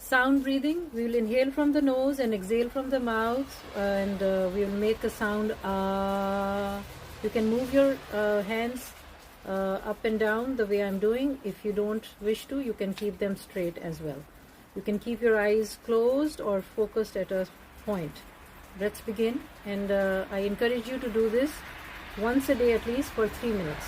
sound breathing. We will inhale from the nose and exhale from the mouth, and we will make a sound ah. You can move your hands up and down the way I'm doing. If you don't wish to, you can keep them straight as well. You can keep your eyes closed or focused at a point. Let's begin, and I encourage you to do this once a day at least for 3 minutes.